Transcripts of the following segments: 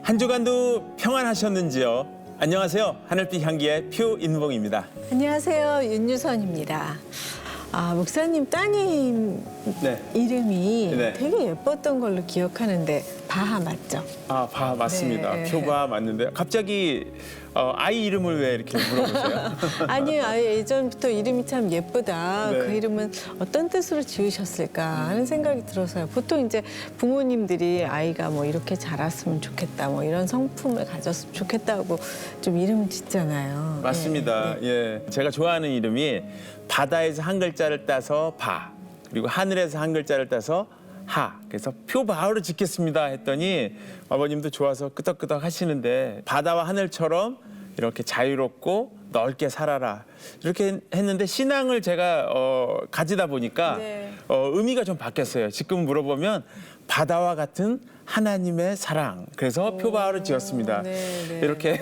한 주간도 평안하셨는지요? 안녕하세요. 하늘빛 향기의 표인봉입니다. 안녕하세요. 윤유선입니다. 목사님 따님 이름이 네. 되게 예뻤던 걸로 기억하는데 바하 맞죠? 바 맞습니다. 네. 표바 맞는데 갑자기 아이 이름을 왜 이렇게 물어보세요? 아니요. 예전부터 이름이 참 예쁘다. 네. 그 이름은 어떤 뜻으로 지으셨을까 하는 생각이 들어서요. 보통 이제 부모님들이 아이가 뭐 이렇게 자랐으면 좋겠다, 뭐 이런 성품을 가졌으면 좋겠다고 좀 이름을 짓잖아요. 맞습니다. 네. 예, 제가 좋아하는 이름이 바다에서 한 글자를 따서 바, 그리고 하늘에서 한 글자를 따서 하. 그래서 표바하로 짓겠습니다 했더니 아버님도 좋아서 끄덕끄덕 하시는데 바다와 하늘처럼 이렇게 자유롭고 넓게 살아라 이렇게 했는데 신앙을 제가 가지다 보니까 네. 의미가 좀 바뀌었어요. 지금 물어보면 바다와 같은 하나님의 사랑. 그래서 표바하로 지었습니다. 네. 이렇게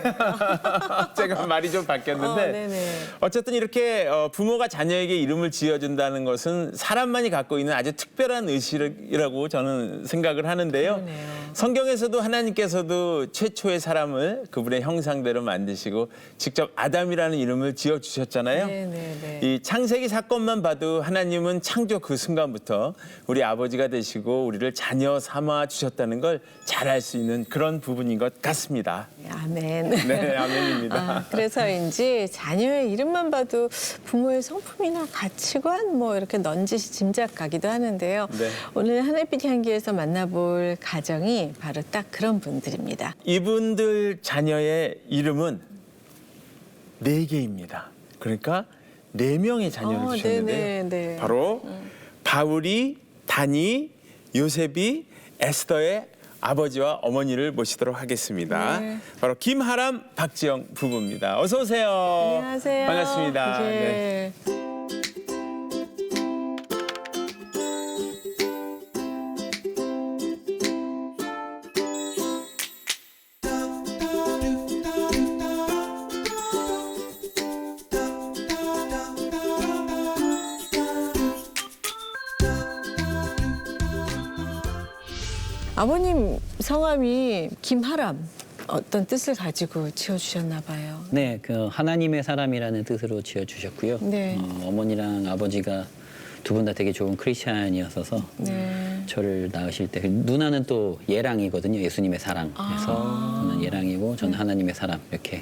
제가 말이 좀 바뀌었는데 네네. 어쨌든 이렇게 부모가 자녀에게 이름을 지어준다는 것은 사람만이 갖고 있는 아주 특별한 의식이라고 저는 생각을 하는데요. 그러네요. 성경에서도 하나님께서도 최초의 사람을 그분의 형상대로 만드시고 직접 아담이라는 이름을 지어주셨잖아요. 네네네. 이 창세기 사건만 봐도 하나님은 창조 그 순간부터 우리 아버지가 되시고 우리를 자녀 삼아 주셨다는 걸 잘 알 수 있는 그런 부분인 것 같습니다. 아멘. 네, 아멘입니다. 그래서인지 자녀의 이름만 봐도 부모의 성품이나 가치관 뭐 이렇게 넌지시 짐작 가기도 하는데요. 네. 오늘 하늘빛 향기에서 만나볼 가정이 바로 딱 그런 분들입니다. 이분들 자녀의 이름은 4개입니다. 그러니까 4명의 자녀를 주셨는데요. 네네. 바로 바울이, 다니, 요셉이 에스더의 아버지와 어머니를 모시도록 하겠습니다. 네. 바로 김하람, 박지영 부부입니다. 어서 오세요. 안녕하세요. 반갑습니다. 네. 아버님 성함이 김하람. 어떤 뜻을 가지고 지어주셨나 봐요. 네, 그 하나님의 사람이라는 뜻으로 지어주셨고요. 네. 어머니랑 아버지가 두 분 다 되게 좋은 크리스찬이었어서 네. 저를 낳으실 때 누나는 또 예랑이거든요. 예수님의 사랑. 그래서 저는 예랑이고 저는 하나님의 사람 이렇게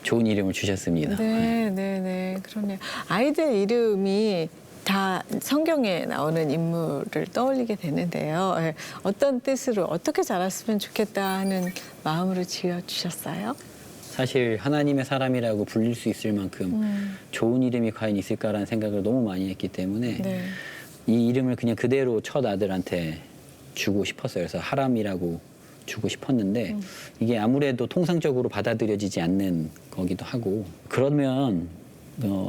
좋은 이름을 주셨습니다. 네. 그러네요. 아이들 이름이 다 성경에 나오는 인물을 떠올리게 되는데요. 어떤 뜻으로 어떻게 자랐으면 좋겠다 하는 마음으로 지어주셨어요? 사실 하나님의 사람이라고 불릴 수 있을 만큼 좋은 이름이 과연 있을까라는 생각을 너무 많이 했기 때문에 네. 이 이름을 그냥 그대로 첫 아들한테 주고 싶었어요. 그래서 하람이라고 주고 싶었는데 이게 아무래도 통상적으로 받아들여지지 않는 거기도 하고 그러면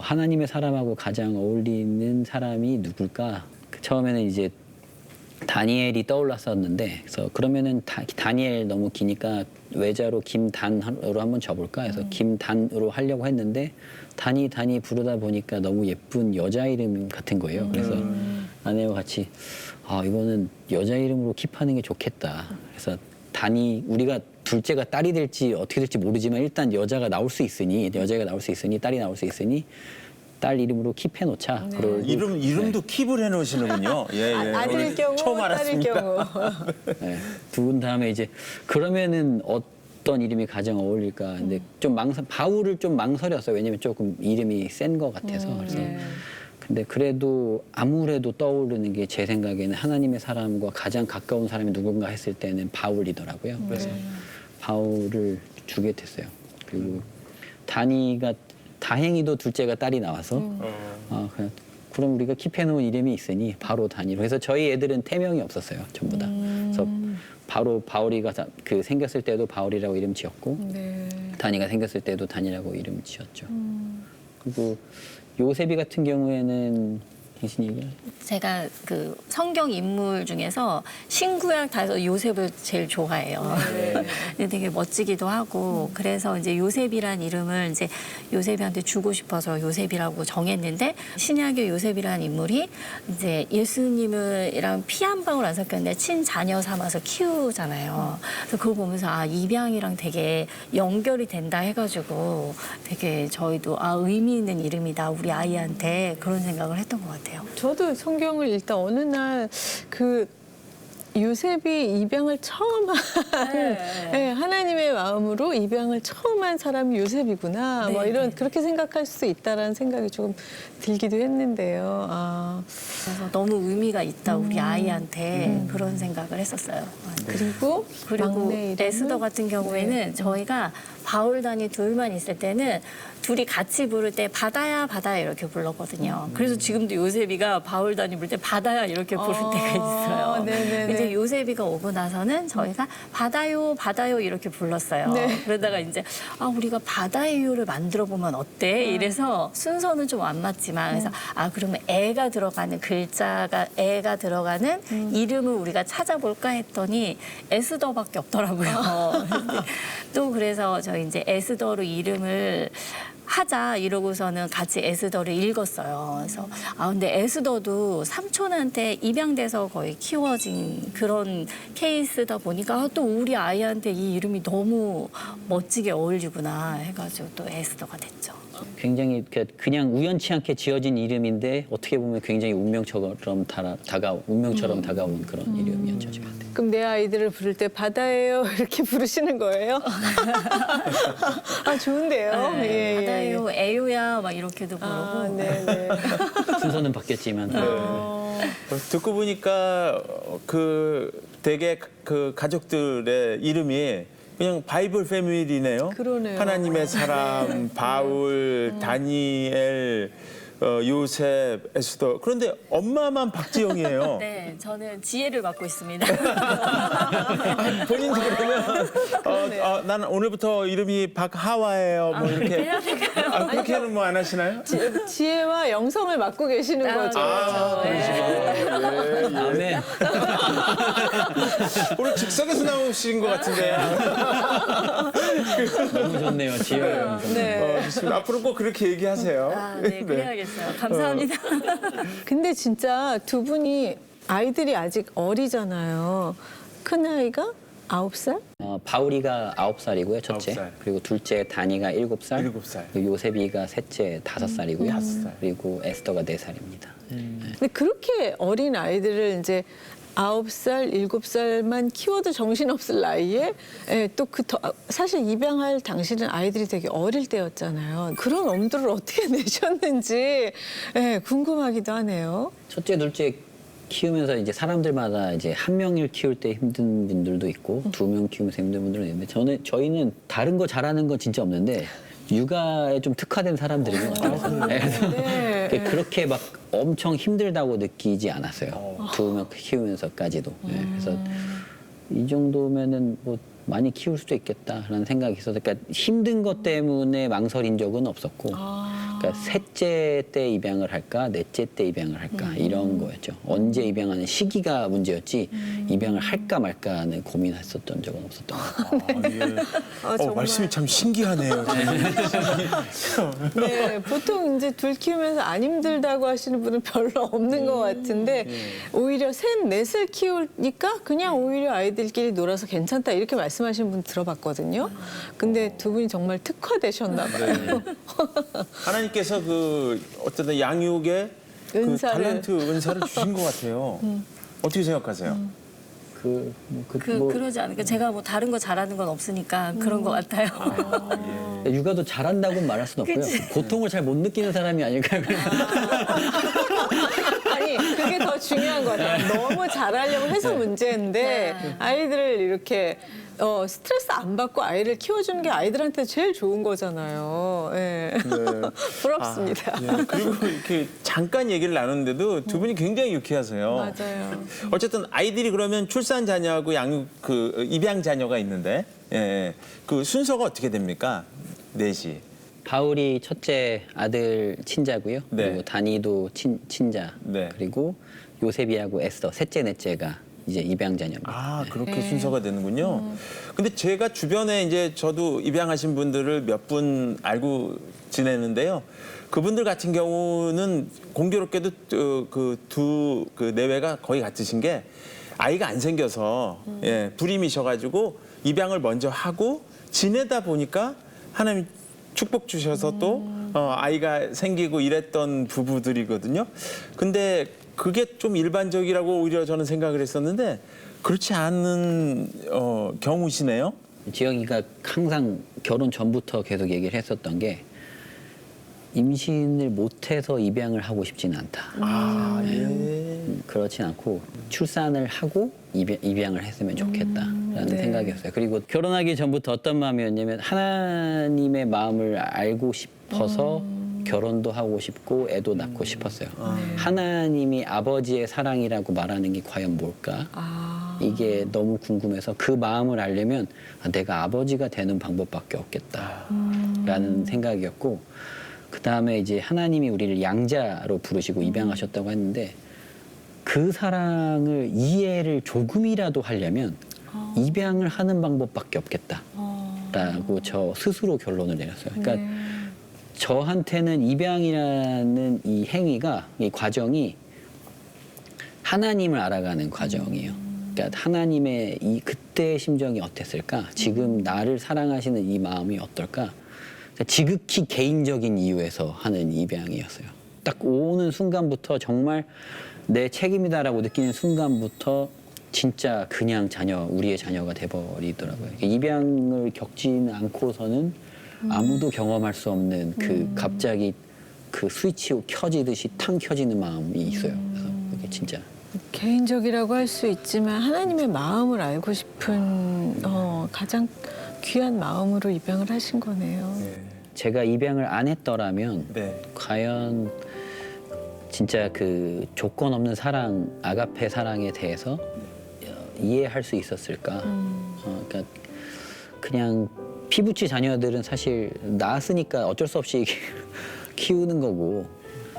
하나님의 사람하고 가장 어울리는 사람이 누굴까? 처음에는 이제 다니엘이 떠올랐었는데 그래서 그러면은 다니엘 너무 기니까 외자로 김단으로 한번 접을까 해서 김단으로 하려고 했는데 단이 부르다 보니까 너무 예쁜 여자 이름 같은 거예요. 그래서 아내와 같이 이거는 여자 이름으로 킵하는 게 좋겠다. 그래서 우리가 둘째가 딸이 될지 어떻게 될지 모르지만 일단 여자가 나올 수 있으니 딸이 나올 수 있으니 딸 이름으로 킵해 놓자. 네. 그리고 이름도 킵을 해놓으시는군요. 예. 아들 오늘 경우, 처음 딸 알았습니다. 경우. 네, 두분 다음에 이제 그러면은 어떤 이름이 가장 어울릴까? 근데 좀 바울을 좀 망설였어요. 왜냐면 조금 이름이 센 것 같아서. 그래서 네. 근데 그래도 아무래도 떠오르는 게 제 생각에는 하나님의 사람과 가장 가까운 사람이 누군가 했을 때는 바울이더라고요. 그래서 바울을 주게 됐어요. 그리고 다니가 다행히도 둘째가 딸이 나와서 그럼 우리가 킵해놓은 이름이 있으니 바로 다니로 해서 저희 애들은 태명이 없었어요. 전부 다. 그래서 바로 바울이가 생겼을 때도 바울이라고 이름 지었고 네. 다니가 생겼을 때도 다니라고 이름 지었죠. 그리고 요셉이 같은 경우에는 당신이 얘기해. 제가 그 성경 인물 중에서 신구약 다에서 요셉을 제일 좋아해요. 근데 되게 멋지기도 하고 그래서 이제 요셉이란 이름을 이제 요셉이한테 주고 싶어서 요셉이라고 정했는데 신약의 요셉이란 인물이 이제 예수님이랑 피 한 방울 안 섞였는데 친자녀 삼아서 키우잖아요. 그래서 그거 보면서 아 입양이랑 되게 연결이 된다 해가지고 되게 저희도 아 의미 있는 이름이다 우리 아이한테 그런 생각을 했던 것 같아요. 저도 성경을 읽다 어느 날 그 요셉이 입양을 처음 한 네, 하나님의 마음으로 입양을 처음 한 사람이 요셉이구나. 뭐 네, 이런 네. 그렇게 생각할 수 있다라는 생각이 조금 들기도 했는데요. 아, 그래서 너무 의미가 있다 우리 아이한테 그런 생각을 했었어요. 그리고 막내 이름은? 에스더 같은 경우에는 저희가 바울단이 둘만 있을 때는 둘이 같이 부를 때 바다야 바다야 이렇게 불렀거든요. 그래서 지금도 요셉이가 바울단이 부를 때 바다야 이렇게 부를 때가 있어요. 네네네. 이제 요셉이가 오고 나서는 저희가 바다요 바다요 이렇게 불렀어요. 네. 그러다가 이제 아 우리가 바다요를 만들어 보면 어때? 이래서 순서는 좀 안 맞지만 그래서 아 그러면 애가 들어가는 글자가 애가 들어가는 이름을 우리가 찾아볼까 했더니 에스더밖에 없더라고요. 근데 또 그래서 저희 이제 에스더로 이름을 하자 이러고서는 같이 에스더를 읽었어요. 그래서 아 근데 에스더도 삼촌한테 입양돼서 거의 키워진 그런 케이스다 보니까 아, 또 우리 아이한테 이 이름이 너무 멋지게 어울리구나 해가지고 또 에스더가 됐죠. 굉장히 그냥 우연치 않게 지어진 이름인데 어떻게 보면 굉장히 운명처럼 다가온 그런 이름이었죠 저한테. 그럼 내 아이들을 부를 때 바다예요 이렇게 부르시는 거예요? 아 좋은데요. 네, 예, 예. 바다요, 애요야 막 이렇게도 부르고. 아, 네네. 순서는 바뀌었지만 듣고 보니까 그 되게 그 가족들의 이름이 그냥 바이블 패밀리네요. 그러네요. 하나님의 사람, 바울, 다니엘, 요셉, 에스더. 그런데 엄마만 박지영이에요. 네, 저는 지혜를 맡고 있습니다. 본인도 그러면 나는 오늘부터 이름이 박하와예요. 뭐 이렇게. 해야 될까요? 아, 그렇게는 뭐 안 하시나요? 지혜와 영성을 맡고 계시는 거죠. 다음에 오늘 즉석에서 나오신 것 같은데. 너무 좋네요 지효. 네. 좋습니다. 앞으로 꼭 그렇게 얘기하세요. 아, 네, 그래야겠어요. 감사합니다. 근데 진짜 두 분이 아이들이 아직 어리잖아요. 큰 아이가 9살? 바울이가 9살이고요 첫째. 9살. 그리고 둘째 다니가 7살. 7살. 그리고 요셉이가 셋째 5살이고요. 5살. 그리고 에스더가 4살입니다. 근데 그렇게 어린 아이들을 이제 9살, 7살만 키워도 정신없을 나이에 또 사실 입양할 당시는 아이들이 되게 어릴 때였잖아요. 그런 엄두를 어떻게 내셨는지 궁금하기도 하네요. 첫째, 둘째 키우면서 이제 사람들마다 이제 한 명을 키울 때 힘든 분들도 있고 2명 키우면서 힘든 분들도 있는데 저희는 다른 거 잘하는 건 진짜 없는데 육아에 좀 특화된 사람들인 것 같아요. 그래서 그렇게 막 엄청 힘들다고 느끼지 않았어요. 2명 키우면서까지도. 그래서 이 정도면은 뭐 많이 키울 수도 있겠다라는 생각이 있어서 그러니까 힘든 것 때문에 망설인 적은 없었고 그러니까 셋째 때 입양을 할까 넷째 때 입양을 할까 이런 거였죠. 언제 입양하는 시기가 문제였지 입양을 할까 말까는 고민했었던 적은 없었던 것 같아요. 정말. 말씀이 참 신기하네요. 네, 보통 이제 둘 키우면서 안 힘들다고 하시는 분은 별로 없는 것 같은데 오히려 셋, 넷을 키우니까 그냥 오히려 아이들끼리 놀아서 괜찮다 이렇게 말씀하시는 분 들어봤거든요. 근데 두 분이 정말 특화되셨나 봐요. 하나님께서 그 어떤 양육의 그 은사를. 은사를 주신 것 같아요. 어떻게 생각하세요? 그러지 않을까. 제가 뭐 다른 거 잘하는 건 없으니까 그런 것 같아요. 육아도 잘한다고는 말할 수는 없고요. 고통을 잘 못 느끼는 사람이 아닐까요? 아니 그게 더 중요한 것 같아요. 너무 잘하려고 해서 문제인데 아이들을 이렇게 스트레스 안 받고 아이를 키워주는 게 아이들한테 제일 좋은 거잖아요. 네. 부럽습니다. 예. 그리고 이렇게 잠깐 얘기를 나눴는데도 두 분이 굉장히 유쾌하세요. 맞아요. 어쨌든 아이들이 그러면 출산 자녀하고 양육 입양 자녀가 있는데 그 순서가 어떻게 됩니까? 넷이. 바울이 첫째 아들 친자고요. 네. 그리고 다니도 친자. 네. 그리고 요셉이하고 에스더 셋째 넷째가 이제 입양자녀입니다. 아, 그렇게 순서가 되는군요. 근데 제가 주변에 이제 저도 입양하신 분들을 몇 분 알고 지내는데요. 그분들 같은 경우는 공교롭게도 그 내외가 거의 같으신 게 아이가 안 생겨서 예, 불임이셔가지고 입양을 먼저 하고 지내다 보니까 하나님 축복 주셔서 또 아이가 생기고 이랬던 부부들이거든요. 근데 그게 좀 일반적이라고 오히려 저는 생각을 했었는데 그렇지 않은 경우시네요. 지영이가 항상 결혼 전부터 계속 얘기를 했었던 게 임신을 못해서 입양을 하고 싶지는 않다. 아, 예. 그렇진 않고 출산을 하고 입양을 했으면 좋겠다라는 네. 생각이었어요. 그리고 결혼하기 전부터 어떤 마음이었냐면 하나님의 마음을 알고 싶어서 결혼도 하고 싶고 애도 낳고 싶었어요. 하나님이 아버지의 사랑이라고 말하는 게 과연 뭘까? 이게 너무 궁금해서 그 마음을 알려면 내가 아버지가 되는 방법밖에 없겠다라는 생각이었고 그 다음에 이제 하나님이 우리를 양자로 부르시고 입양하셨다고 했는데 그 사랑을 이해를 조금이라도 하려면 입양을 하는 방법밖에 없겠다라고 저 스스로 결론을 내렸어요. 그러니까 저한테는 입양이라는 이 행위가 이 과정이 하나님을 알아가는 과정이에요. 그러니까 하나님의 이 그때의 심정이 어땠을까? 지금 나를 사랑하시는 이 마음이 어떨까? 그러니까 지극히 개인적인 이유에서 하는 입양이었어요. 딱 오는 순간부터 정말 내 책임이다라고 느끼는 순간부터 진짜 그냥 우리의 자녀가 돼버리더라고요. 입양을 겪지는 않고서는 아무도 경험할 수 없는 그 갑자기 그 스위치 켜지듯이 탕 켜지는 마음이 있어요. 그래서 그게 진짜 개인적이라고 할 수 있지만 하나님의 마음을 알고 싶은 가장 귀한 마음으로 입양을 하신 거네요. 제가 입양을 안 했더라면 네. 과연 진짜 그 조건 없는 사랑, 아가페 사랑에 대해서 이해할 수 있었을까? 그러니까 그냥 피부치 자녀들은 사실 낳았으니까 어쩔 수 없이 키우는 거고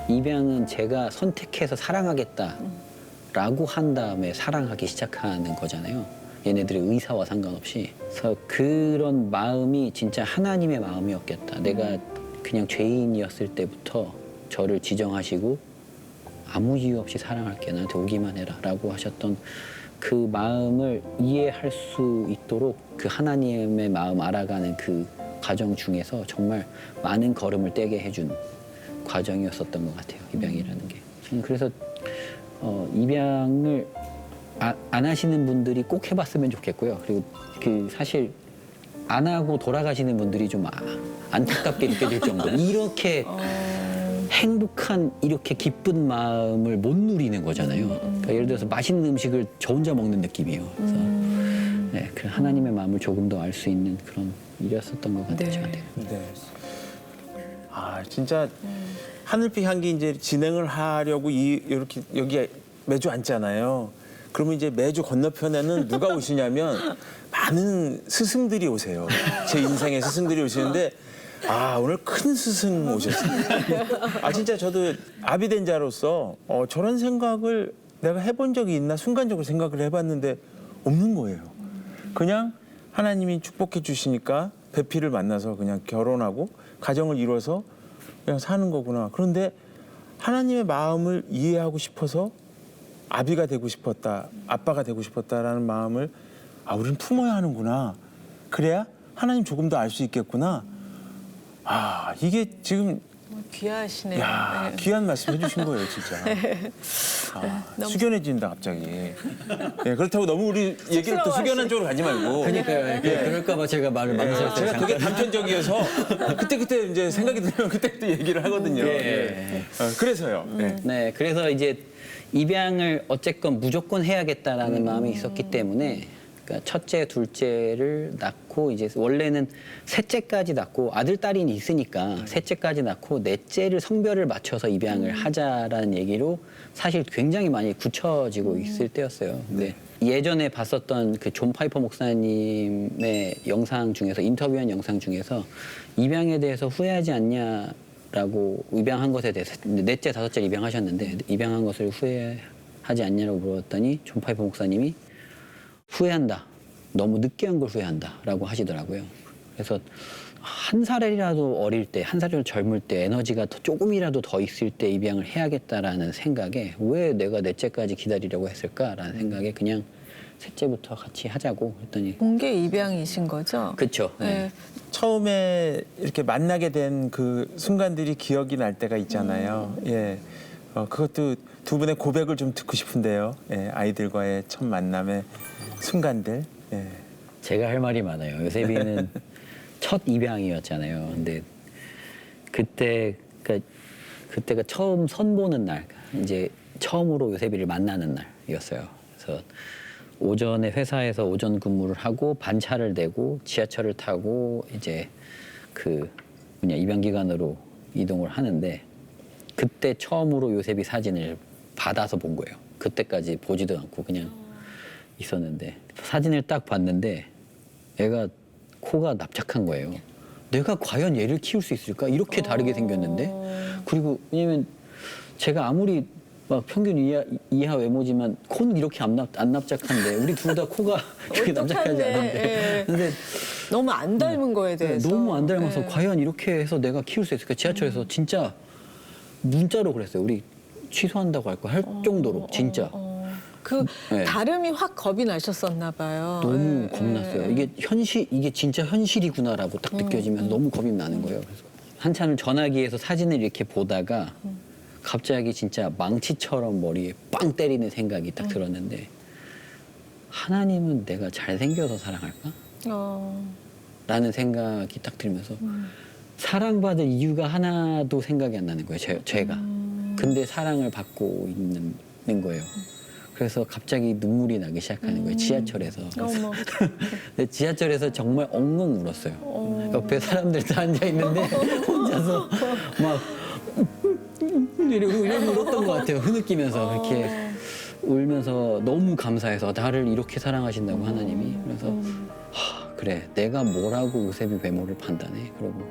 입양은 제가 선택해서 사랑하겠다라고 한 다음에 사랑하기 시작하는 거잖아요. 얘네들의 의사와 상관없이. 그래서 그런 마음이 진짜 하나님의 마음이었겠다. 내가 그냥 죄인이었을 때부터 저를 지정하시고 아무 이유 없이 사랑할게. 나한테 오기만 해라 라고 하셨던 그 마음을 이해할 수 있도록 그 하나님의 마음 알아가는 그 과정 중에서 정말 많은 걸음을 떼게 해준 과정이었었던 것 같아요. 입양이라는 게. 저는 그래서 입양을 안 하시는 분들이 꼭 해봤으면 좋겠고요. 그리고 그 사실 안 하고 돌아가시는 분들이 좀 안타깝게 느껴질 정도. 이렇게 행복한 이렇게 기쁜 마음을 못 누리는 거잖아요. 그러니까 예를 들어서 맛있는 음식을 저 혼자 먹는 느낌이에요. 그래서 네, 그 하나님의 마음을 조금 더 알 수 있는 그런 일이었었던 것 같아요. 네. 저한테. 네. 아, 진짜 하늘빛 향기 이제 진행을 하려고 이렇게 여기 매주 앉잖아요. 그러면 이제 매주 건너편에는 누가 오시냐면 많은 스승들이 오세요. 제 인생의 스승들이 오시는데 아, 오늘 큰 스승 오셨어요. 아, 진짜 저도 아비된 자로서 저런 생각을 내가 해본 적이 있나 순간적으로 생각을 해봤는데 없는 거예요. 그냥 하나님이 축복해 주시니까 배필을 만나서 그냥 결혼하고 가정을 이뤄서 그냥 사는 거구나. 그런데 하나님의 마음을 이해하고 싶어서 아비가 되고 싶었다, 아빠가 되고 싶었다라는 마음을 우리는 품어야 하는구나. 그래야 하나님 조금 더 알 수 있겠구나. 아, 이게 지금 귀하시네요. 야, 네. 귀한 말씀 해주신 거예요, 진짜. 너무- 숙연해진다 갑자기. 예, 그렇다고 너무 우리 얘기를 또 숙연한 쪽으로 가지 말고. 그러니까요. 그럴까봐 제가 말을 망설였어요. 제가 그게 단편적이어서 그때 이제 생각이 들면 그때 얘기를 하거든요. 예. 그래서요. 예. 네, 그래서 이제 입양을 어쨌건 무조건 해야겠다라는 마음이 있었기 때문에 그러니까 첫째, 둘째를 낳고 이제 원래는 셋째까지 낳고 아들, 딸이 있으니까 셋째까지 낳고 넷째를 성별을 맞춰서 입양을 하자라는 얘기로 사실 굉장히 많이 굳혀지고 있을 때였어요. 근데 예전에 봤었던 그 존 파이퍼 목사님의 영상 중에서 인터뷰한 영상 중에서 입양에 대해서 후회하지 않냐라고 입양한 것에 대해서 넷째, 다섯째 입양하셨는데 입양한 것을 후회하지 않냐라고 물었더니 존 파이퍼 목사님이 후회한다. 너무 늦게 한 걸 후회한다라고 하시더라고요. 그래서 한 살이라도 어릴 때, 한 살이라도 젊을 때 에너지가 조금이라도 더 있을 때 입양을 해야겠다라는 생각에 왜 내가 넷째까지 기다리려고 했을까라는 생각에 그냥 셋째부터 같이 하자고 했더니 공개 입양이신 거죠? 그렇죠. 네. 처음에 이렇게 만나게 된 그 순간들이 기억이 날 때가 있잖아요. 예. 그것도 두 분의 고백을 좀 듣고 싶은데요. 예, 아이들과의 첫 만남의 순간들. 예. 제가 할 말이 많아요. 요셉이는 첫 입양이었잖아요. 근데 그때가 처음 선보는 날, 이제 처음으로 요셉이를 만나는 날이었어요. 그래서 오전에 회사에서 오전 근무를 하고 반차를 내고 지하철을 타고 이제 그 입양 기관으로 이동을 하는데 그때 처음으로 요셉이 사진을 받아서 본 거예요. 그때까지 보지도 않고 그냥 있었는데 사진을 딱 봤는데 애가 코가 납작한 거예요. 내가 과연 얘를 키울 수 있을까? 이렇게 다르게 생겼는데 그리고 왜냐면 제가 아무리 막 평균 이하 외모지만 코는 이렇게 안 납작한데 우리 둘 다 코가 이렇게 납작하지 않은데 예. 근데 너무 안 닮은 거에 대해서. 너무 안 닮아서 예. 과연 이렇게 해서 내가 키울 수 있을까? 지하철에서 진짜 문자로 그랬어요. 우리 취소한다고 할 거 할 정도로 진짜 그 네. 다름이 확 겁이 나셨었나 봐요. 너무 예, 겁났어요. 예. 이게 진짜 현실이구나라고 딱 느껴지면서 너무 겁이 나는 거예요. 그래서 한참을 전화기에서 사진을 이렇게 보다가 갑자기 진짜 망치처럼 머리에 빵 때리는 생각이 딱 들었는데 하나님은 내가 잘생겨서 사랑할까? 라는 생각이 딱 들면서 사랑받을 이유가 하나도 생각이 안 나는 거예요. 제가. 근데 사랑을 받고 있는 거예요. 그래서 갑자기 눈물이 나기 시작하는 거예요. 지하철에서. 어머. 근데 지하철에서 정말 엉엉 울었어요. 옆에 사람들 다 앉아 있는데 혼자서 막 이러고 울었던 것 같아요. 흐느끼면서 그렇게 울면서 너무 감사해서 나를 이렇게 사랑하신다고 하나님이. 그래서 그래 내가 뭐라고 요셉이 외모를 판단해. 그러고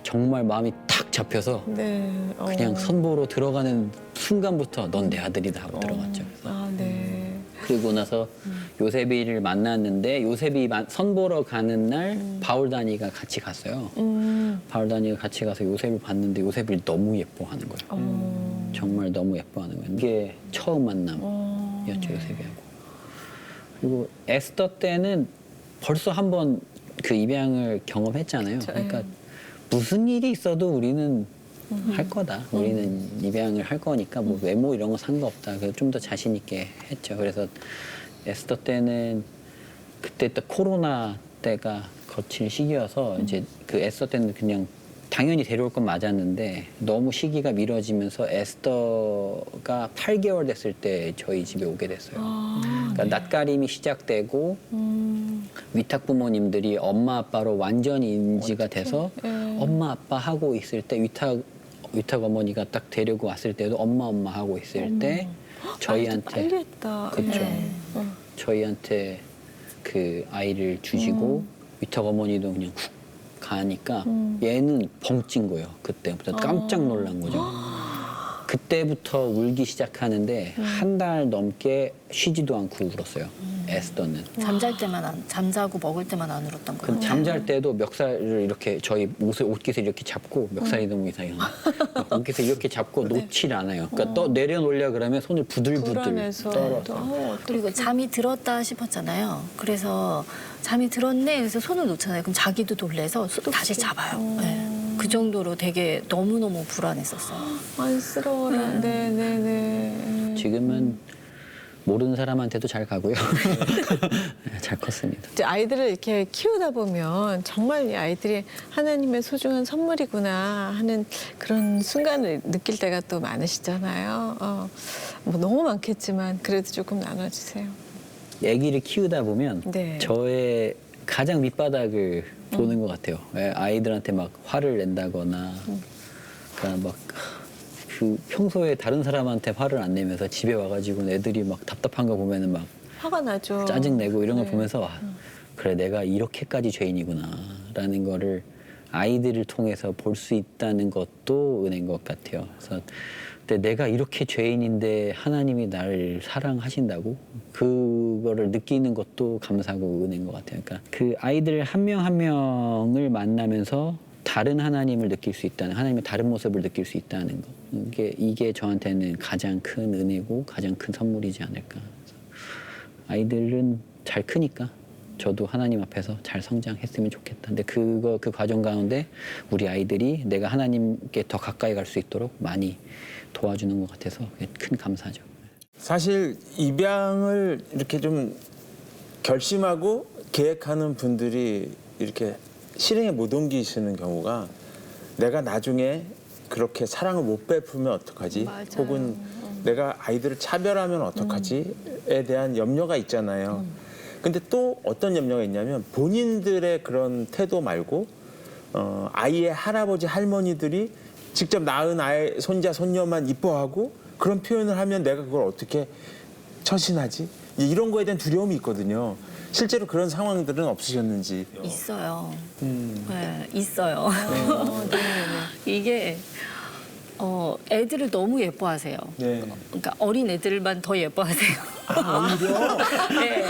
정말 마음이 탁 잡혀서 네. 그냥 선보러 들어가는 순간부터 넌 내 아들이다 하고 들어갔죠. 그래서 아, 네. 그리고 나서 요셉이를 만났는데 요셉이 선보러 가는 날 바울다니가 같이 갔어요. 바울다니가 같이 가서 요셉을 봤는데 요셉을 너무 예뻐하는 거예요. 정말 너무 예뻐하는 거예요. 이게 처음 만남이었죠, 요셉이하고. 그리고 에스더 때는 벌써 한번 그 입양을 경험했잖아요. 그러니까 무슨 일이 있어도 우리는 할 거다. 우리는 입양을 할 거니까 뭐 외모 이런 거 상관없다. 그래서 좀 더 자신 있게 했죠. 그래서 에스더 때는 그때 또 코로나 때가 거칠 시기여서 이제 그 에스더 때는 그냥 당연히 데려올 건 맞았는데 너무 시기가 미뤄지면서 에스더가 8개월 됐을 때 저희 집에 오게 됐어요. 그러니까 낯가림이 시작되고 위탁 부모님들이 엄마 아빠로 완전히 인지가 돼서 엄마 아빠 하고 있을 때 위탁 어머니가 딱 데리고 왔을 때도 엄마 하고 있을 때 저희한테 빨리 했다. 그렇죠. 네. 저희한테 그 아이를 주시고 위탁 어머니도 그냥 훅 가니까 얘는 벙찐 거예요. 그때부터 깜짝 놀란 거죠. 그때부터 울기 시작하는데 한 달 넘게 쉬지도 않고 울었어요. 에스더는. 잠자고 먹을 때만 안 울었던 그 거예요. 잠잘 때도 멱살을 이렇게 저희 옷깃을 이렇게 잡고 멱살이 너무 이상해요. 옷깃을 이렇게 잡고 놓질 않아요. 그러니까 내려놓으려 그러면 손을 부들부들 불안해서. 떨어서. 그리고 잠이 들었다 싶었잖아요. 그래서 잠이 들었네. 그래서 손을 놓잖아요. 그럼 자기도 놀래서 다시 잡아요. 네. 그 정도로 되게 너무너무 불안했었어요. 안쓰러워라. 네네네. 지금은 모르는 사람한테도 잘 가고요. 잘 컸습니다. 이제 아이들을 이렇게 키우다 보면 정말 이 아이들이 하나님의 소중한 선물이구나 하는 그런 순간을 느낄 때가 또 많으시잖아요. 뭐 너무 많겠지만 그래도 조금 나눠주세요. 아기를 키우다 보면 네. 저의 가장 밑바닥을 보는 것 같아요. 아이들한테 막 화를 낸다거나, 그러니까 막 그 평소에 다른 사람한테 화를 안 내면서 집에 와가지고 애들이 막 답답한 거 보면은 막 화가 나죠. 짜증 내고 이런 거 네. 보면서 그래 내가 이렇게까지 죄인이구나라는 거를 아이들을 통해서 볼 수 있다는 것도 은혜인 것 같아요. 그래서 근데 내가 이렇게 죄인인데 하나님이 나를 사랑하신다고 그거를 느끼는 것도 감사하고 은혜인 것 같아요. 그러니까 그 아이들 한 명 한 명을 만나면서 다른 하나님을 느낄 수 있다는, 하나님의 다른 모습을 느낄 수 있다는 것, 이게 저한테는 가장 큰 은혜고 가장 큰 선물이지 않을까. 아이들은 잘 크니까 저도 하나님 앞에서 잘 성장했으면 좋겠다. 근데 그 과정 가운데 우리 아이들이 내가 하나님께 더 가까이 갈 수 있도록 많이 도와주는 것 같아서 그게 큰 감사죠. 사실 입양을 이렇게 좀 결심하고 계획하는 분들이 이렇게 실행에 못 옮기시는 경우가 내가 나중에 그렇게 사랑을 못 베풀면 어떡하지? 맞아요. 혹은 내가 아이들을 차별하면 어떡하지?에 대한 염려가 있잖아요. 근데 또 어떤 염려가 있냐면 본인들의 그런 태도 말고 아이의 할아버지 할머니들이 직접 낳은 아이 손자 손녀만 이뻐하고 그런 표현을 하면 내가 그걸 어떻게 처신하지? 이런 거에 대한 두려움이 있거든요. 실제로 그런 상황들은 없으셨는지. 있어요. 네, 있어요. 이게 애들을 너무 예뻐하세요. 네. 그러니까 어린 애들만 더 예뻐하세요. 오히려? 네.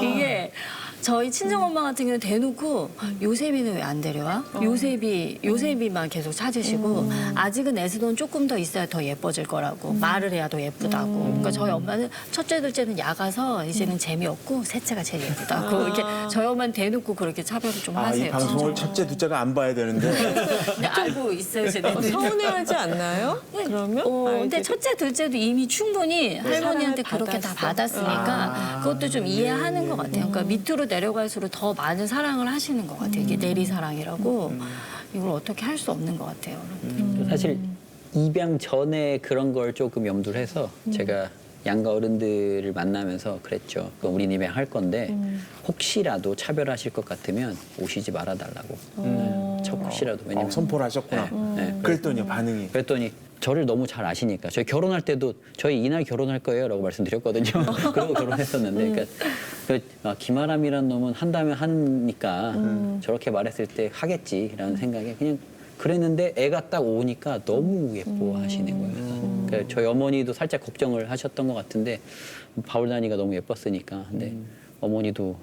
이게 저희 친정엄마 같은 경우는 대놓고 요셉이는 왜 안 데려와? 요셉이만 계속 찾으시고 아직은 애스돈 조금 더 있어야 더 예뻐질 거라고 말을 해야 더 예쁘다고. 그러니까 저희 엄마는 첫째, 둘째는 야가서 이제는 재미없고 셋째가 제일 예쁘다고 이렇게 저희 엄마는 대놓고 그렇게 차별을 좀 하세요. 이 방송을 진짜. 첫째, 둘째가 안 봐야 되는데. 근데 알고 있어요, 제 애들. 서운해하지 않나요? 그러면? 근데 아이들이? 첫째, 둘째도 이미 충분히 할머니한테 사랑을 그렇게 다 받았어. 받았으니까 그것도 좀 이해하는 것 같아요. 그러니까 밑으로 내려갈수록 더 많은 사랑을 하시는 것 같아요. 이게 내리사랑이라고. 이걸 어떻게 할 수 없는 것 같아요. 사실 입양 전에 그런 걸 조금 염두를 해서 제가 양가 어른들을 만나면서 그랬죠. 그럼 우린 입양할 건데 혹시라도 차별하실 것 같으면 오시지 말아달라고. 첫 혹시라도. 왜냐면 선포를 하셨구나. 네. 그랬더니 반응이. 그랬더니 저를 너무 잘 아시니까 저희 결혼할 때도 저희 이날 결혼할 거예요라고 말씀드렸거든요. 그러고 결혼했었는데 그러니까 김아람이란 놈은 한다면 하니까 저렇게 말했을 때 하겠지라는 생각에 그냥 그랬는데 애가 딱 오니까 너무 예뻐하시는 거예요. 그러니까 저희 어머니도 살짝 걱정을 하셨던 것 같은데 바울다니가 너무 예뻤으니까 근데 어머니도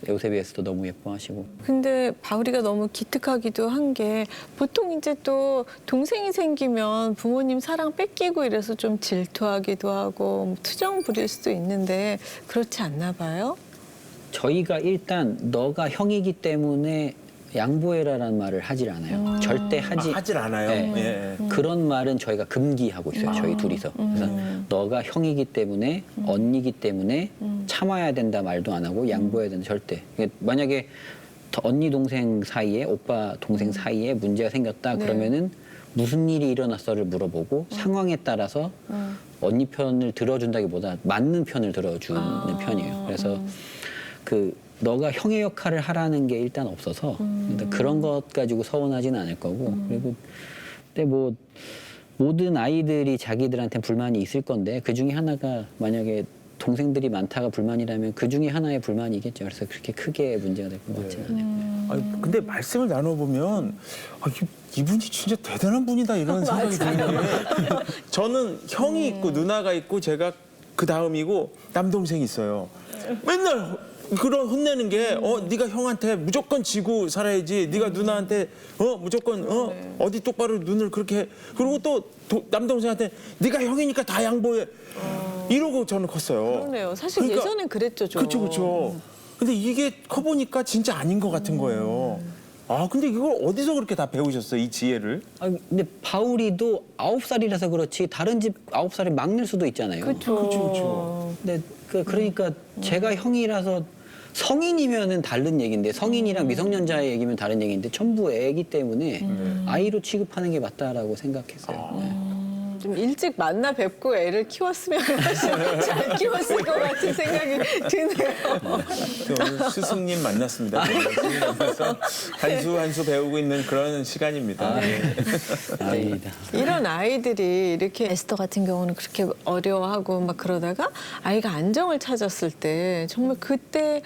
요셉에서도 너무 예뻐하시고. 근데 바울이가 너무 기특하기도 한 게 보통 이제 또 동생이 생기면 부모님 사랑 뺏기고 이래서 좀 질투하기도 하고 투정 부릴 수도 있는데 그렇지 않나 봐요? 저희가 일단 너가 형이기 때문에 양보해라라는 말을 하질 않아요. 절대 하질 않아요. 네. 예. 그런 말은 저희가 금기하고 있어요. 저희 둘이서. 그래서 너가 형이기 때문에 언니기 때문에 참아야 된다 말도 안 하고 양보해야 된다 절대. 만약에 언니 동생 사이에 오빠 동생 사이에 문제가 생겼다 그러면은 무슨 일이 일어났어를 물어보고 상황에 따라서 언니 편을 들어준다기보다 맞는 편을 들어주는 편이에요. 그래서 너가 형의 역할을 하라는 게 일단 없어서 일단 그런 것 가지고 서운하지는 않을 거고 그리고 근데 뭐 모든 아이들이 자기들한테 불만이 있을 건데 그 중에 하나가 만약에 동생들이 많다가 불만이라면 그 중에 하나의 불만이겠죠. 그래서 그렇게 크게 문제가 될 것 같지는 않아요. 아니, 근데 말씀을 나눠보면 이분이 진짜 대단한 분이다 이런 생각이 드는 게 저는 형이 있고 누나가 있고 제가 그 다음이고 남동생이 있어요. 맨날 그런 혼내는 게 네가 형한테 무조건 지고 살아야지. 네가 누나한테 무조건 어디 똑바로 눈을 그렇게 해. 그리고 또 남동생한테 네가 형이니까 다 양보해. 이러고 저는 컸어요. 그러네요. 사실 예전엔 그랬죠, 좀. 그렇죠. 근데 이게 커보니까 진짜 아닌 것 같은 거예요. 아 근데 이걸 어디서 그렇게 다 배우셨어요, 이 지혜를? 근데 바울이도 9살이라서 그렇지 다른 집 9살이 막낼 수도 있잖아요. 그렇죠. 근데 그러니까 제가 형이라서 성인이면은 다른 얘기인데 성인이랑 미성년자의 얘기면 다른 얘기인데 전부 애기 때문에 아이로 취급하는 게 맞다라고 생각했어요. 네. 좀 일찍 만나 뵙고 애를 키웠으면 훨씬 잘 키웠을 것 같은 생각이 드네요. 오늘 스승님 만났습니다. 스승님 만나서 한 수 배우고 있는 그런 시간입니다. 아닙니다. 이런 아이들이 이렇게 에스더 같은 경우는 그렇게 어려워하고 막 그러다가 아이가 안정을 찾았을 때 정말 그때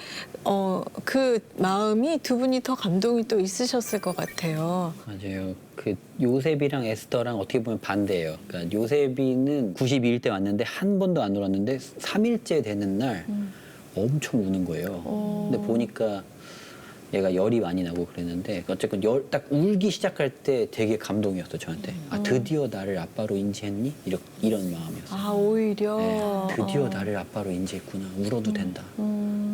그 마음이 두 분이 더 감동이 또 있으셨을 것 같아요. 맞아요. 그 요셉이랑 에스더랑 어떻게 보면 반대예요. 그러니까 요셉이는 92일 때 왔는데 한 번도 안 울었는데 3일째 되는 날 엄청 우는 거예요. 근데 보니까 얘가 열이 많이 나고 그랬는데 어쨌든 딱 울기 시작할 때 되게 감동이었어 저한테. 아 드디어 나를 아빠로 인지했니? 이런 마음이었어요. 아 오히려 네, 드디어 나를 아빠로 인지했구나. 울어도 된다.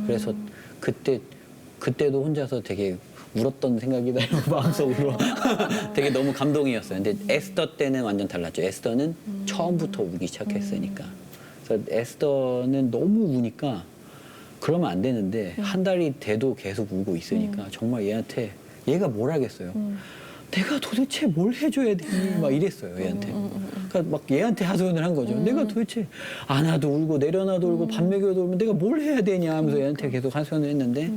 그래서 그때도 혼자서 되게 울었던 생각이 나요. 마음속으로. 되게 너무 감동이었어요. 근데 에스더 때는 완전 달랐죠. 에스더는 처음부터 울기 시작했으니까. 그래서 에스더는 너무 우니까 그러면 안 되는데 한 달이 돼도 계속 울고 있으니까 정말 얘한테 얘가 뭘 하겠어요. 내가 도대체 뭘 해줘야 되니? 막 이랬어요, 얘한테. 그러니까 막 얘한테 하소연을 한 거죠. 내가 도대체 안아도 울고 내려놔도 울고 밥 먹여도 울고 내가 뭘 해야 되냐 하면서 얘한테 계속 하소연을 했는데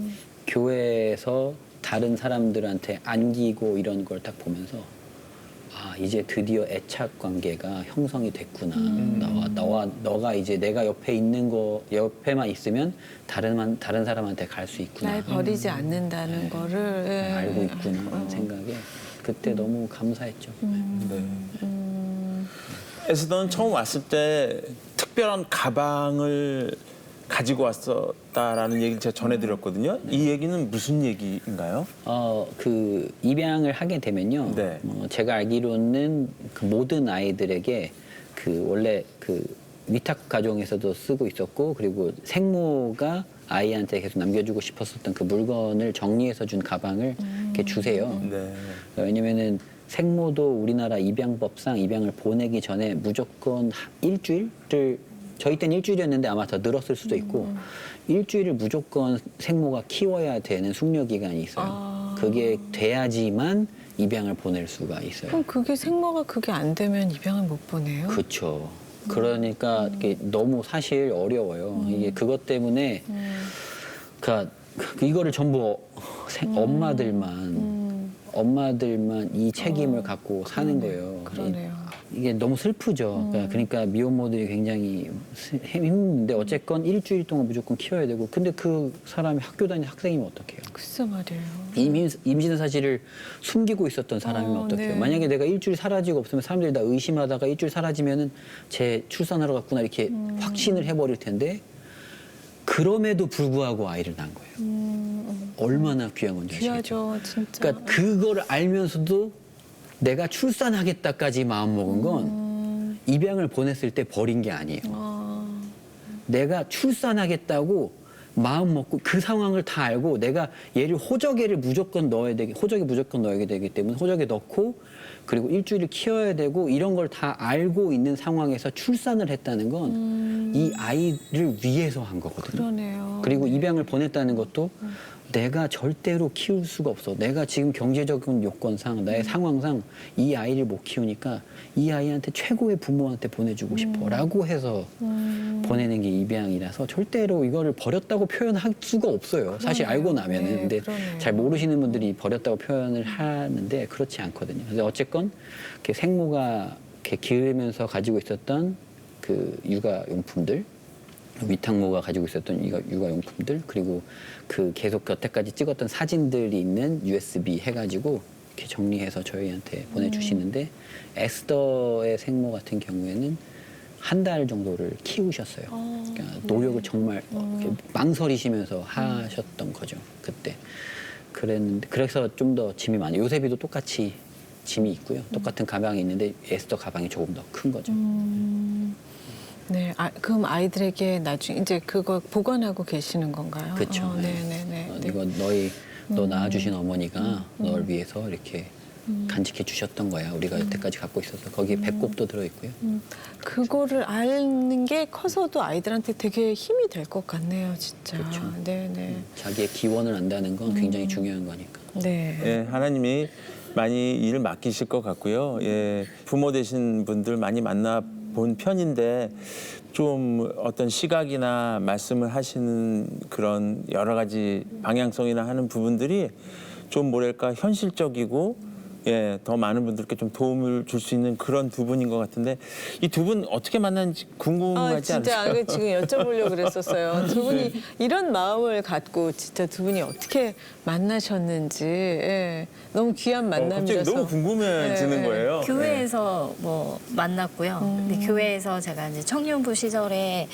교회에서 다른 사람들한테 안기고 이런 걸 딱 보면서 아 이제 드디어 애착 관계가 형성이 됐구나. 너가 이제 내가 옆에 있는 거 옆에만 있으면 다른 사람한테 갈 수 있구나. 날 버리지 않는다는 거를 예. 알고 있구나 생각에 그때 너무 감사했죠. 네. 에스더는 처음 왔을 때 특별한 가방을 가지고 왔었다라는 얘기를 제가 전해드렸거든요. 이 얘기는 무슨 얘기인가요? 그 입양을 하게 되면요. 네. 제가 알기로는 그 모든 아이들에게 그 원래 그 위탁 가정에서도 쓰고 있었고 그리고 생모가 아이한테 계속 남겨주고 싶었었던 그 물건을 정리해서 준 가방을 이렇게 주세요. 네. 왜냐면은 생모도 우리나라 입양법상 입양을 보내기 전에 무조건 일주일을 저희 때는 일주일이었는데 아마 더 늘었을 수도 있고 일주일을 무조건 생모가 키워야 되는 숙려 기간이 있어요. 그게 돼야지만 입양을 보낼 수가 있어요. 그럼 그게 생모가 그게 안 되면 입양을 못 보내요? 그렇죠. 그러니까 이게 너무 사실 어려워요. 이게 그것 때문에 그러니까 이거를 전부 엄마들만 이 책임을 갖고 사는 거예요. 그러네요. 이게 너무 슬프죠. 그러니까 미혼모들이 굉장히 힘든데 어쨌건 일주일 동안 무조건 키워야 되고 근데 그 사람이 학교 다니는 학생이면 어떡해요? 글쎄 말이에요. 임신 사실을 숨기고 있었던 사람이면 어떡해요? 네. 만약에 내가 일주일 사라지고 없으면 사람들이 다 의심하다가 일주일 사라지면은 제 출산하러 갔구나 이렇게 확신을 해버릴 텐데 그럼에도 불구하고 아이를 낳은 거예요. 얼마나 귀한 건지 아시겠죠? 귀하죠, 진짜. 그러니까 그걸 알면서도 내가 출산하겠다까지 마음먹은 건 입양을 보냈을 때 버린 게 아니에요. 내가 출산하겠다고 마음 먹고 그 상황을 다 알고 내가 얘를 호적에 무조건 넣어야 되기 때문에 호적에 넣고 그리고 일주일을 키워야 되고 이런 걸 다 알고 있는 상황에서 출산을 했다는 건 이 아이를 위해서 한 거거든요. 그러네요. 그리고 입양을 보냈다는 것도 내가 절대로 키울 수가 없어. 내가 지금 경제적인 요건상 나의 상황상 이 아이를 못 키우니까 이 아이한테 최고의 부모한테 보내주고 싶어라고 해서 보내는 게 입양이라서 절대로 이거를 버렸다고 표현할 수가 없어요. 사실 알고 나면은. 네, 근데 그러네요. 잘 모르시는 분들이 버렸다고 표현을 하는데 그렇지 않거든요. 근데 어쨌건 이렇게 생모가 이렇게 기르면서 가지고 있었던 그 육아용품들 위탁모가 가지고 있었던 육아용품들 그리고 그 계속 여태까지 찍었던 사진들이 있는 USB 해가지고 이렇게 정리해서 저희한테 보내주시는데 에스더의 생모 같은 경우에는 한 달 정도를 키우셨어요. 그러니까 노력을 정말 이렇게 망설이시면서 하셨던 거죠 그때. 그랬는데 그래서 좀 더 짐이 많아요. 요셉이도 똑같이 짐이 있고요. 똑같은 가방이 있는데 에스더 가방이 조금 더 큰 거죠. 네, 그럼 아이들에게 나중에 이제 그거 보관하고 계시는 건가요? 그렇죠. 네네네. 이거 너 낳아주신 어머니가 널 위해서 이렇게 간직해 주셨던 거야. 우리가 여태까지 갖고 있어서 거기에 배꼽도 들어있고요. 그거를 아는 게 커서도 아이들한테 되게 힘이 될 것 같네요, 진짜. 그렇죠. 네네. 자기의 기원을 안다는 건 굉장히 중요한 거니까. 네. 예, 하나님이 많이 일을 맡기실 것 같고요. 예, 부모 되신 분들 많이 만나 본 편인데 좀 어떤 시각이나 말씀을 하시는 그런 여러 가지 방향성이나 하는 부분들이 좀 뭐랄까 현실적이고 예, 더 많은 분들께 좀 도움을 줄 수 있는 그런 두 분인 것 같은데 이 두 분 어떻게 만났는지 궁금하지 진짜 않으세요? 지금 여쭤보려고 그랬었어요. 두 분이 이런 마음을 갖고 진짜 두 분이 어떻게 만나셨는지 예, 너무 귀한 갑자기 만남이라서 너무 궁금해지는 네. 거예요. 교회에서 뭐 만났고요. 근데 교회에서 제가 이제 청년부 시절에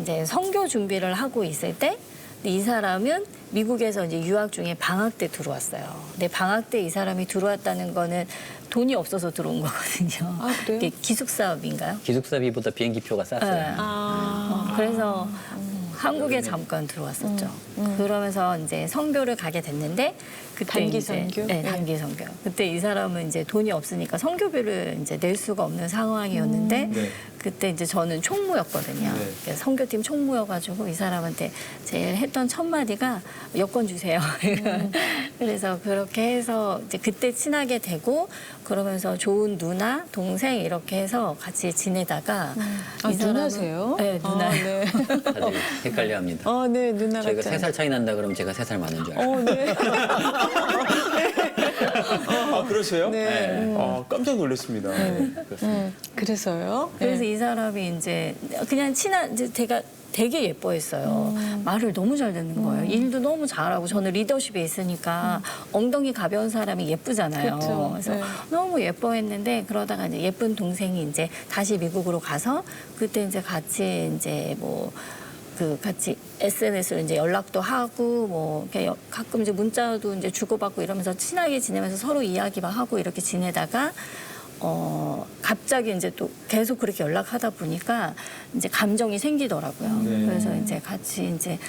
이제 선교 준비를 하고 있을 때 이 사람은 미국에서 이제 유학 중에 방학 때 들어왔어요. 근데 방학 때 이 사람이 들어왔다는 거는 돈이 없어서 들어온 거거든요. 아, 그래요? 이게 기숙사비인가요? 기숙사비보다 비행기표가 쌌어요. 네. 그래서 한국에 잠깐 들어왔었죠. 그러면서 이제 선교를 가게 됐는데 그때 단기 이제, 선교? 네, 단기 선교. 그때 이 사람은 이제 돈이 없으니까 선교비를 이제 낼 수가 없는 상황이었는데 네. 그때 이제 저는 총무였거든요. 네. 그래서 선교팀 총무여가지고 이 사람한테 제일 했던 첫 마디가 여권 주세요. 그래서 그렇게 해서 이제 그때 친하게 되고 그러면서 좋은 누나, 동생 이렇게 해서 같이 지내다가 아, 이 사람은- 누나세요? 네, 누나예요. 네. 다들 헷갈려합니다. 네, 누나 저희가 같지 3살 차이 난다 그러면 제가 3살 많은 줄 알아요. 네. 아 그러세요? 네. 깜짝 놀랐습니다. 그렇습니다. 그래서요? 그래서 네. 이 사람이 이제 그냥 이제 제가 되게 예뻐했어요. 말을 너무 잘 듣는 거예요. 일도 너무 잘하고 저는 리더십에 있으니까 엉덩이 가벼운 사람이 예쁘잖아요. 그렇죠. 그래서 네. 너무 예뻐했는데 그러다가 이제 예쁜 동생이 이제 다시 미국으로 가서 그때 이제 같이 이제 같이 SNS로 이제 연락도 하고 뭐 이렇게 가끔 이제 문자도 이제 주고받고 이러면서 친하게 지내면서 서로 이야기 막 하고 이렇게 지내다가 갑자기 이제 또 계속 그렇게 연락하다 보니까 이제 감정이 생기더라고요. 네. 그래서 이제 같이 이제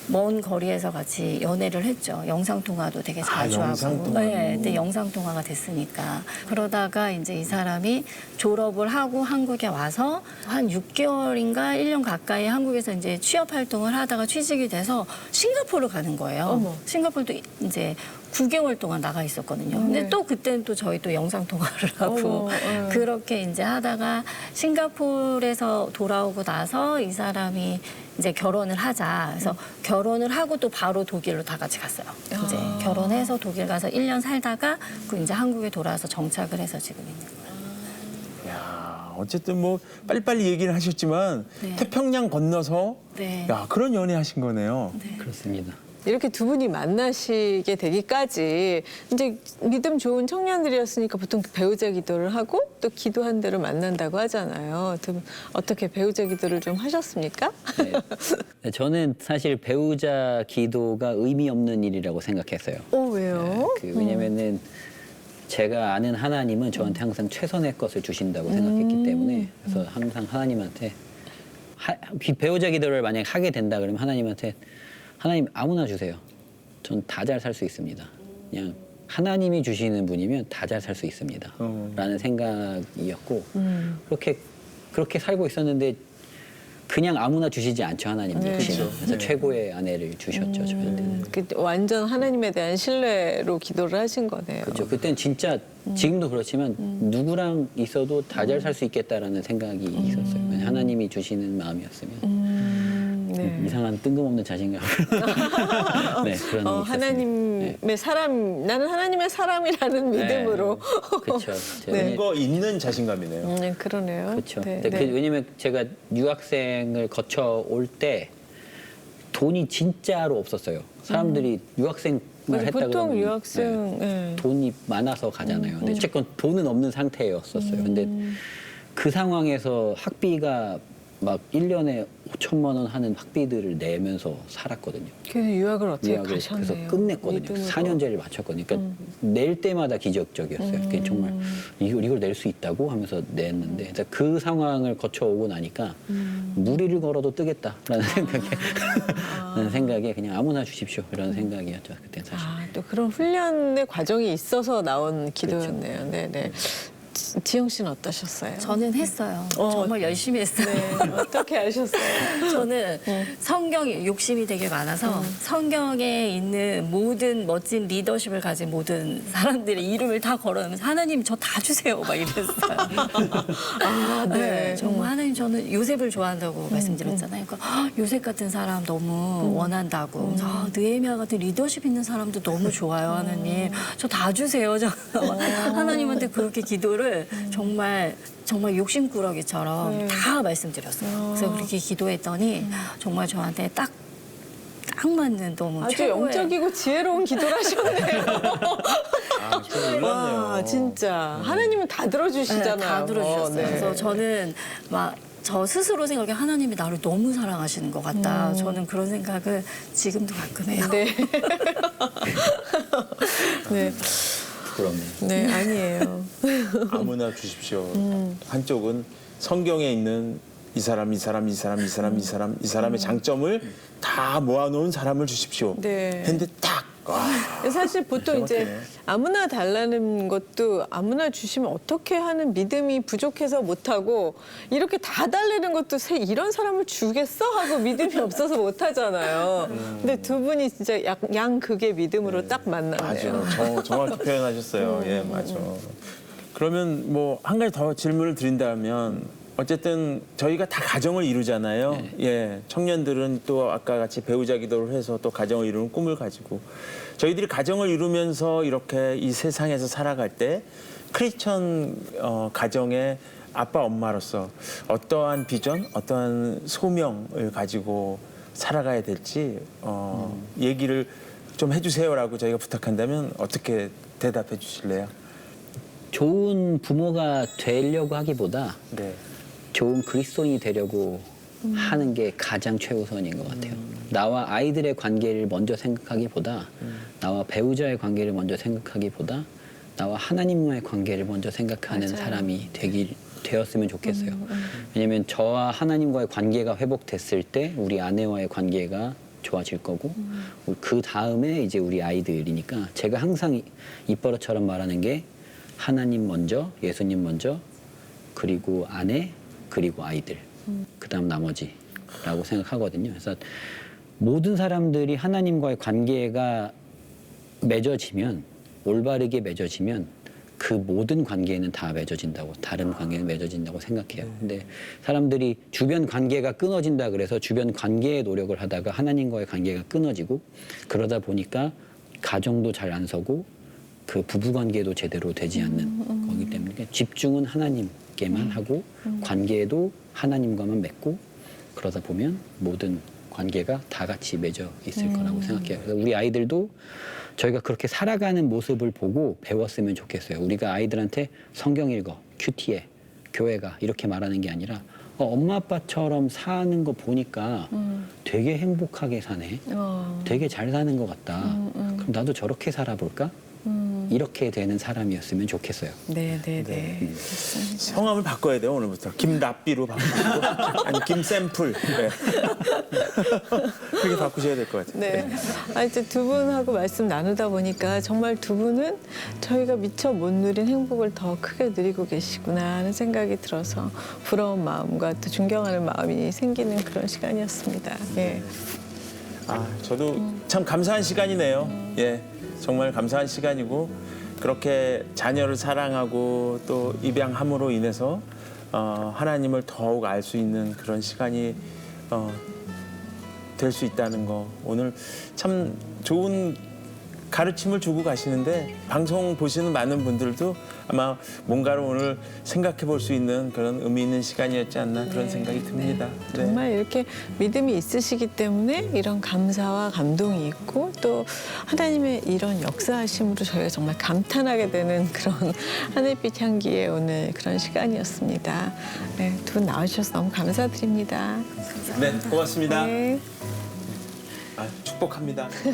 먼 거리에서 같이 연애를 했죠. 영상 통화도 되게 자주 하고. 영상통화도. 네, 근데 영상 통화가 됐으니까. 그러다가 이제 이 사람이 졸업을 하고 한국에 와서 한 6개월인가 1년 가까이 한국에서 이제 취업 활동을 하다가 취직이 돼서 싱가포르를 가는 거예요. 어머. 싱가포르도 이제 9개월 동안 나가 있었거든요. 근데 네. 또 그때는 또 저희 또 영상 통화를 하고 어머, 그렇게 이제 하다가 싱가포르에서 돌아오고 나서 이 사람이 이제 결혼을 하자. 그래서 결혼을 하고 또 바로 독일로 다 같이 갔어요. 이제 결혼해서 독일 가서 1년 살다가 그 이제 한국에 돌아와서 정착을 해서 지금 있는 거예요. 야, 어쨌든 뭐 빨리빨리 얘기를 하셨지만 네. 태평양 건너서 네. 야 그런 연애 하신 거네요. 그렇습니다. 이렇게 두 분이 만나시게 되기까지 이제 믿음 좋은 청년들이었으니까 보통 배우자 기도를 하고 또 기도한 대로 만난다고 하잖아요. 두 분 어떻게 배우자 기도를 좀 하셨습니까? 네. 저는 사실 배우자 기도가 의미 없는 일이라고 생각했어요. 왜요? 왜냐면은 제가 아는 하나님은 저한테 항상 최선의 것을 주신다고 생각했기 때문에 그래서 항상 하나님한테 배우자 기도를 만약에 하게 된다 그러면 하나님한테 하나님 아무나 주세요. 전 다 잘 살 수 있습니다. 그냥 하나님이 주시는 분이면 다 잘 살 수 있습니다. 라는 생각이었고 그렇게 살고 있었는데 그냥 아무나 주시지 않죠 하나님도 네. 역시나. 그래서 최고의 아내를 주셨죠 저한테는. 완전 하나님에 대한 신뢰로 기도를 하신 거네요. 그렇죠. 그때는 진짜 지금도 그렇지만 누구랑 있어도 다 잘 살 수 있겠다라는 생각이 있었어요. 그냥 하나님이 주시는 마음이었으면. 네. 이상한 뜬금없는 자신감. 네, 그런 게 있었습니다. 하나님의 사람, 나는 하나님의 사람이라는 믿음으로. 그렇죠. 네. 뭔가 있는 자신감이네요. 그러네요. 그렇죠. 네, 근데 네. 왜냐면 제가 유학생을 거쳐 올 때 돈이 진짜로 없었어요. 사람들이 유학생을 맞아, 했다 보통 그러면 유학생, 네. 돈이 많아서 가잖아요. 근데 어쨌건 돈은 없는 상태였었어요. 근데 그 상황에서 학비가 막 1년에 5천만 원 하는 학비들을 내면서 살았거든요. 그래서 유학을 어떻게 유학을 가셨네요. 그래서 끝냈거든요. 믿음으로. 4년제를 마쳤거든요. 그러니까 낼 때마다 기적적이었어요. 그게 정말 이걸 낼 수 있다고 하면서 냈는데 그래서 그 상황을 거쳐오고 나니까 무리를 걸어도 뜨겠다라는 생각에 그냥 아무나 주십시오 이런 생각이었죠. 그때 사실. 또 그런 훈련의 과정이 있어서 나온 기도였네요. 네네. 지영 씨는 어떠셨어요? 저는 했어요. 정말 열심히 했어요. 네, 어떻게 하셨어요? 저는 성경에 욕심이 되게 많아서 성경에 있는 모든 멋진 리더십을 가진 모든 사람들의 이름을 다 걸어놓으면서 하나님 저 다 주세요 막 이랬어요. 아, 네, 정말 하나님 저는 요셉을 좋아한다고 말씀드렸잖아요. 그러니까 요셉 같은 사람 너무 원한다고. 그래서 느헤미야 같은 리더십 있는 사람도 너무 좋아요 하나님. 저 다 주세요. 저 하나님한테 그렇게 기도를 정말 욕심꾸러기처럼 다 말씀드렸어요. 그래서 그렇게 기도했더니 정말 저한테 딱 맞는 너무 아주 최고의 영적이고 지혜로운 기도를 하셨네요. 아, 좀 놀랐네요. 와, 진짜. 하나님은 다 들어주시잖아요. 네, 다 들어주셨어요. 네. 그래서 저는 막 저 스스로 생각해 하나님이 나를 너무 사랑하시는 것 같다. 저는 그런 생각을 지금도 가끔 해요. 네. 네. 부끄럽네. 네, 아니에요. 아무나 주십시오. 한쪽은 성경에 있는 이 사람의 장점을 다 모아놓은 사람을 주십시오. 네. 근데 딱 와, 사실 보통 이제 정확하네. 아무나 달라는 것도 아무나 주시면 어떻게 하는 믿음이 부족해서 못하고 이렇게 다 달라는 것도 이런 사람을 주겠어 하고 믿음이 없어서 못하잖아요. 근데 두 분이 진짜 양극의 믿음으로 딱 만났네요. 맞아. 정확히 표현하셨어요. 예, 맞아. 그러면 뭐 한 가지 더 질문을 드린다면 어쨌든 저희가 다 가정을 이루잖아요. 네. 예, 청년들은 또 아까 같이 배우자 기도를 해서 또 가정을 이루는 꿈을 가지고 저희들이 가정을 이루면서 이렇게 이 세상에서 살아갈 때 크리스천 가정의 아빠 엄마로서 어떠한 비전, 어떠한 소명을 가지고 살아가야 될지 얘기를 좀 해주세요라고 저희가 부탁한다면 어떻게 대답해 주실래요? 좋은 부모가 되려고 하기보다 네. 좋은 그리스도인이 되려고 하는 게 가장 최우선인 것 같아요. 나와 아이들의 관계를 먼저 생각하기보다 나와 배우자의 관계를 먼저 생각하기보다 나와 하나님과의 관계를 먼저 생각하는 맞아요. 사람이 되었으면 좋겠어요. 왜냐하면 저와 하나님과의 관계가 회복됐을 때 우리 아내와의 관계가 좋아질 거고 그 다음에 이제 우리 아이들이니까 제가 항상 입버릇처럼 말하는 게 하나님 먼저, 예수님 먼저, 그리고 아내, 그리고 아이들, 그다음 나머지라고 생각하거든요. 그래서 모든 사람들이 하나님과의 관계가 맺어지면 올바르게 맺어지면 그 모든 관계는 다 맺어진다고 다른 관계는 맺어진다고 생각해요. 근데 사람들이 주변 관계가 끊어진다 그래서 주변 관계에 노력을 하다가 하나님과의 관계가 끊어지고 그러다 보니까 가정도 잘 안 서고 그 부부 관계도 제대로 되지 않는 거기 때문에 집중은 하나님께만 하고 관계도 하나님과만 맺고 그러다 보면 모든 관계가 다 같이 맺어 있을 거라고 생각해요. 그래서 우리 아이들도 저희가 그렇게 살아가는 모습을 보고 배웠으면 좋겠어요. 우리가 아이들한테 성경 읽어, 큐티해, 교회가 이렇게 말하는 게 아니라 엄마 아빠처럼 사는 거 보니까 되게 행복하게 사네. 되게 잘 사는 것 같다. 그럼 나도 저렇게 살아볼까? 이렇게 되는 사람이었으면 좋겠어요. 네. 성함을 바꿔야 돼요, 오늘부터. 김랍비로 바꾸시고 아니 김샘플. 네. 그렇게 바꾸셔야 될 것 같아요. 네. 이제 두 분하고 말씀 나누다 보니까 정말 두 분은 저희가 미처 못 누린 행복을 더 크게 누리고 계시구나 하는 생각이 들어서 부러운 마음과 또 존경하는 마음이 생기는 그런 시간이었습니다. 예. 저도 참 감사한 시간이네요. 예, 정말 감사한 시간이고 그렇게 자녀를 사랑하고 또 입양함으로 인해서 하나님을 더욱 알 수 있는 그런 시간이 될 수 있다는 거 오늘 참 좋은 가르침을 주고 가시는데 방송 보시는 많은 분들도 아마 뭔가를 오늘 생각해 볼 수 있는 그런 의미 있는 시간이었지 않나 그런 생각이 듭니다. 네. 정말 이렇게 믿음이 있으시기 때문에 이런 감사와 감동이 있고 또 하나님의 이런 역사하심으로 저희가 정말 감탄하게 되는 그런 하늘빛 향기의 오늘 그런 시간이었습니다. 네, 두 분 나와주셔서 너무 감사드립니다. 네, 고맙습니다. 네. 축복합니다. 네.